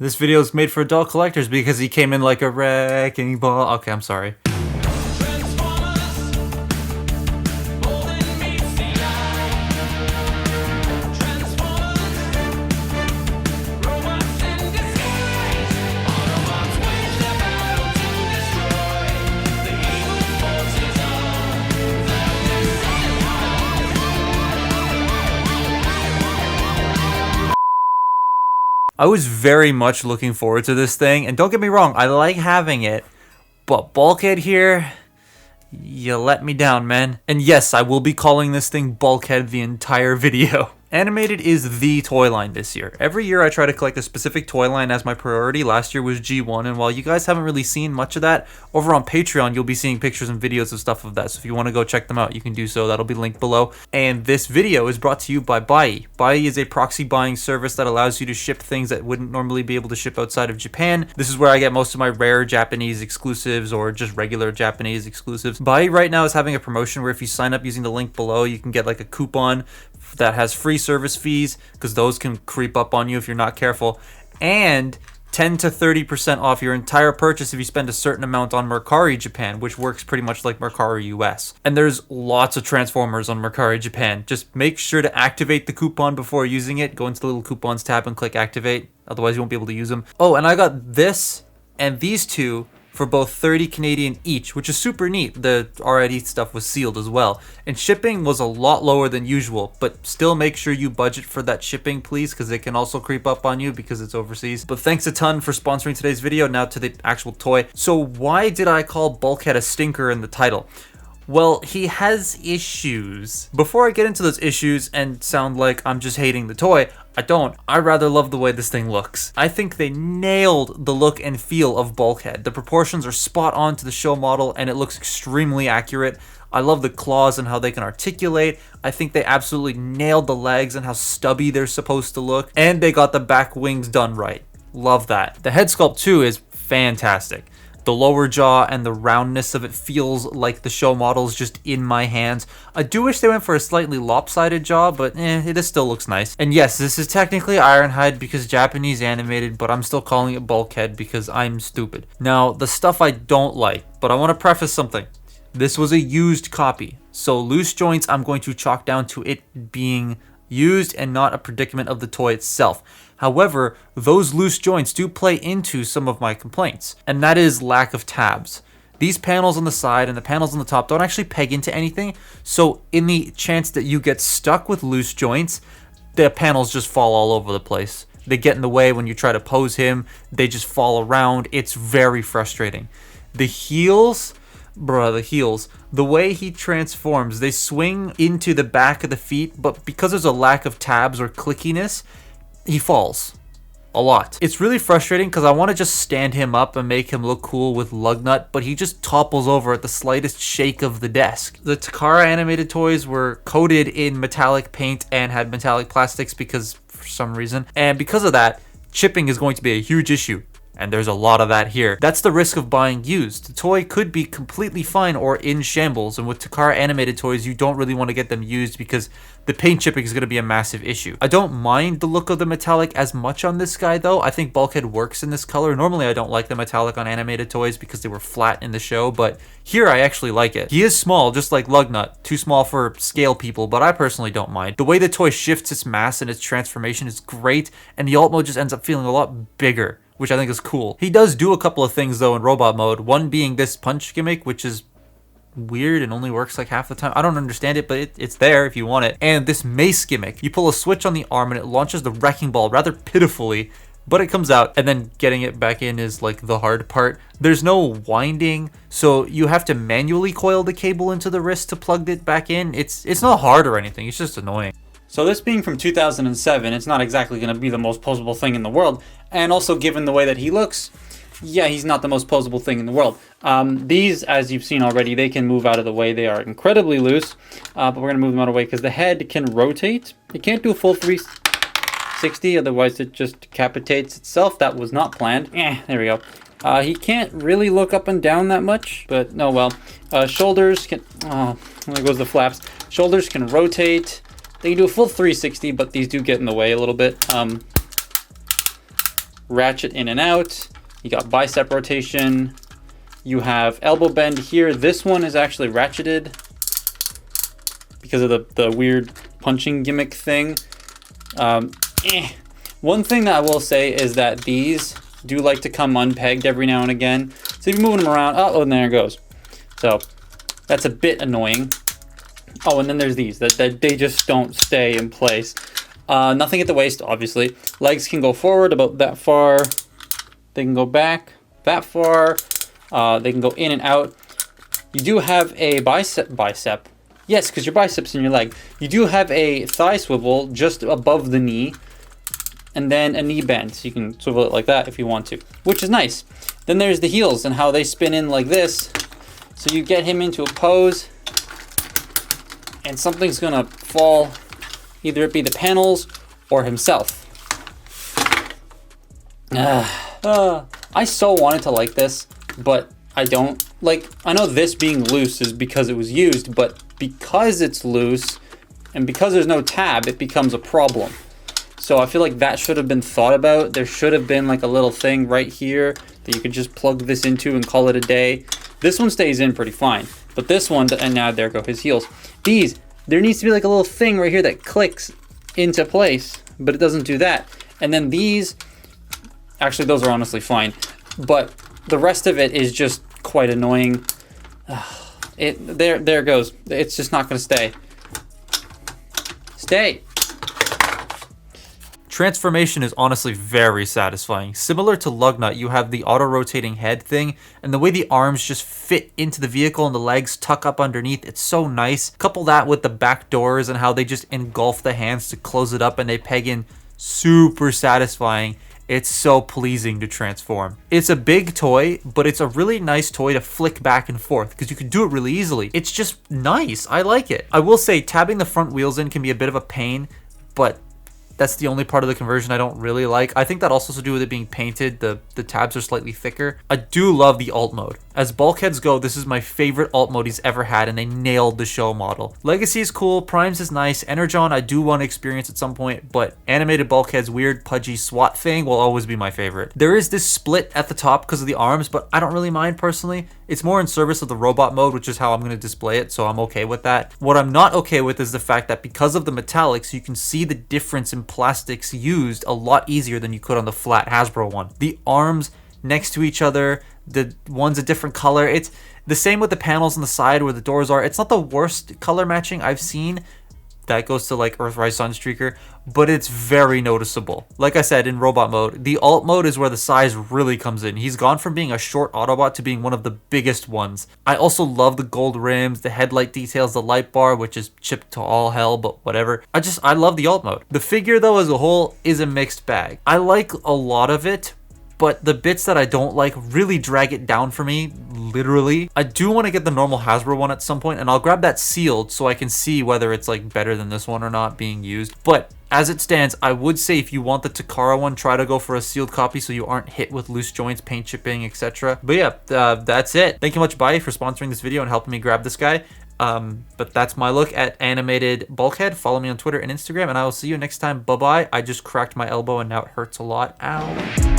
This video is made for adult collectors because he came in like a wrecking ball. Okay, I'm sorry. I was very much looking forward to this thing, and don't get me wrong, I like having it, but Bulkhead here, you let me down, man. And yes, I will be calling this thing Bulkhead the entire video. Animated is the toy line this year. Every year I try to collect a specific toy line as my priority. Last year was G1, and while you guys haven't really seen much of that, over on Patreon you'll be seeing pictures and videos of stuff of that. So if you want to go check them out, you can do so. That'll be linked below. And this video is brought to you by Bai. Bai is a proxy buying service that allows you to ship things that wouldn't normally be able to ship outside of Japan. This is where I get most of my rare Japanese exclusives or just regular Japanese exclusives. Bai right now is having a promotion where if you sign up using the link below, you can get like a coupon that has free service fees, because those can creep up on you if you're not careful, and 10 to 30% off your entire purchase if you spend a certain amount on Mercari Japan, which works pretty much like Mercari US. And there's lots of Transformers on Mercari Japan. Just make sure to activate the coupon before using it. Go into the little coupons tab and click activate, otherwise you won't be able to use them. Oh, and I got this and these two for both 30 Canadian each, which is super neat. The RID stuff was sealed as well. And shipping was a lot lower than usual, but still make sure you budget for that shipping, please, because it can also creep up on you because it's overseas. But thanks a ton for sponsoring today's video. Now to the actual toy. So why did I call Bulkhead a stinker in the title? Well, he has issues. Before I get into those issues and sound like I'm just hating the toy, I don't. I rather love the way this thing looks. I think they nailed the look and feel of Bulkhead. The proportions are spot on to the show model and it looks extremely accurate. I love the claws and how they can articulate. I think they absolutely nailed the legs and how stubby they're supposed to look. And they got the back wings done right. Love that. The head sculpt too is fantastic. The lower jaw and the roundness of it feels like the show models just in my hands. I do wish they went for a slightly lopsided jaw, but it still looks nice. And yes, this is technically Ironhide because Japanese animated, but I'm still calling it Bulkhead because I'm stupid. Now, the stuff I don't like, but I want to preface something. This was a used copy, so loose joints I'm going to chalk down to it being used and not a predicament of the toy itself. However, those loose joints do play into some of my complaints, and that is lack of tabs. These panels on the side and the panels on the top don't actually peg into anything, so in the chance that you get stuck with loose joints, the panels just fall all over the place. They get in the way when you try to pose him, they just fall around. It's very frustrating. The heels, the way he transforms, they swing into the back of the feet, but because there's a lack of tabs or clickiness, he falls a lot. It's really frustrating because I want to just stand him up and make him look cool with lug nut, but he just topples over at the slightest shake of the desk. The Takara animated toys were coated in metallic paint and had metallic plastics because for some reason, and because of that, chipping is going to be a huge issue. And there's a lot of that here. That's the risk of buying used. The toy could be completely fine or in shambles, and with Takara animated toys, you don't really want to get them used because the paint chipping is going to be a massive issue. I don't mind the look of the metallic as much on this guy though. I think Bulkhead works in this color. Normally I don't like the metallic on animated toys because they were flat in the show, but here I actually like it. He is small, just like Lugnut. Too small for scale people, but I personally don't mind. The way the toy shifts its mass and its transformation is great, and the alt mode just ends up feeling a lot bigger, which I think is cool. He does do a couple of things though in robot mode, one being this punch gimmick, which is weird and only works like half the time. I don't understand it, but it's there if you want it. And this mace gimmick, you pull a switch on the arm and it launches the wrecking ball rather pitifully, but it comes out, and then getting it back in is like the hard part. There's no winding, so you have to manually coil the cable into the wrist to plug it back in. It's not hard or anything, it's just annoying. So this being from 2007, it's not exactly going to be the most posable thing in the world. And also given the way that he looks, yeah, he's not the most posable thing in the world. These, as you've seen already, they can move out of the way. They are incredibly loose, but we're going to move them out of the way because the head can rotate. It can't do a full 360, otherwise it just decapitates itself. That was not planned. There we go. He can't really look up and down that much, but no, well. Shoulders can... Oh, there goes the flaps. Shoulders can rotate. They can do a full 360, but these do get in the way a little bit. ratchet in and out. You got bicep rotation. You have elbow bend here. This one is actually ratcheted because of the weird punching gimmick thing. One thing that I will say is that these do like to come unpegged every now and again. So if you're moving them around, oh, and there it goes. So that's a bit annoying. Oh, and then there's these that they just don't stay in place. Nothing at the waist, obviously. Legs can go forward about that far. They can go back that far. They can go in and out. You do have a bicep. Yes, because your biceps in your leg. You do have a thigh swivel just above the knee. And then a knee bend. So you can swivel it like that if you want to, which is nice. Then there's the heels and how they spin in like this. So you get him into a pose. And something's going to fall. Either it be the panels or himself. I so wanted to like this, but I don't. Like, I know this being loose is because it was used, but because it's loose and because there's no tab, it becomes a problem. So I feel like that should have been thought about. There should have been like a little thing right here that you could just plug this into and call it a day. This one stays in pretty fine, but this one, and now there go his heels. These, there needs to be like a little thing right here that clicks into place, but it doesn't do that. And then these, actually those are honestly fine, but the rest of it is just quite annoying. There it goes. It's just not gonna stay. Stay. Transformation is honestly very satisfying. Similar to Lugnut, you have the auto-rotating head thing, and the way the arms just fit into the vehicle and the legs tuck up underneath, it's so nice. Couple that with the back doors and how they just engulf the hands to close it up and they peg in, super satisfying. It's so pleasing to transform. It's a big toy, but it's a really nice toy to flick back and forth because you can do it really easily. It's just nice. I like it. I will say tabbing the front wheels in can be a bit of a pain, but that's the only part of the conversion I don't really like. I think that also has to do with it being painted. The tabs are slightly thicker. I do love the alt mode. As bulkheads go, this is my favorite alt mode he's ever had, and they nailed the show model. Legacy is cool. Primes is nice. Energon I do want to experience at some point, but animated bulkhead's weird pudgy SWAT thing will always be my favorite. There is this split at the top because of the arms, but I don't really mind personally. It's more in service of the robot mode, which is how I'm going to display it, so I'm okay with that. What I'm not okay with is the fact that because of the metallics, you can see the difference in plastics used a lot easier than you could on the flat Hasbro one. The arms next to each other, the one's a different color. It's the same with the panels on the side where the doors are. It's not the worst color matching I've seen. That goes to like Earthrise Sunstreaker, but it's very noticeable. Like I said, in robot mode, the alt mode is where the size really comes in. He's gone from being a short Autobot to being one of the biggest ones. I also love the gold rims, the headlight details, the light bar, which is chipped to all hell, but whatever. I love the alt mode. The figure though as a whole is a mixed bag. I like a lot of it, but the bits that I don't like really drag it down for me, literally. I do want to get the normal Hasbro one at some point, and I'll grab that sealed so I can see whether it's like better than this one or not being used. But as it stands, I would say if you want the Takara one, try to go for a sealed copy so you aren't hit with loose joints, paint chipping, etc. But yeah, that's it. Thank you much, Bai, for sponsoring this video and helping me grab this guy. But that's my look at animated Bulkhead. Follow me on Twitter and Instagram, and I will see you next time. Bye-bye. I just cracked my elbow and now it hurts a lot. Ow.